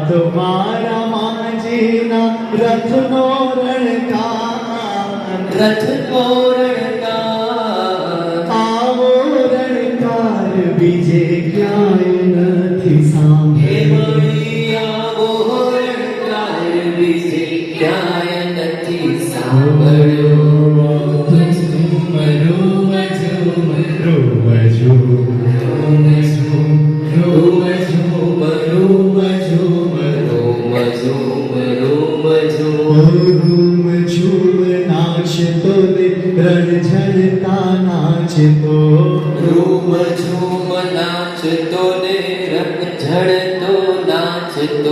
તો મારા માજીના રથનો રણકાર આવો રણકાર બીજે ક્યાંય નથી સાંભળ્યો આવો રણકાર બીજે ક્યાંય નથી સાંભળ્યો નાચતો રણ ઝરતા નાચતો રૂમ ઝૂમ નાચતો ને રંગ ઝળતો નાચતો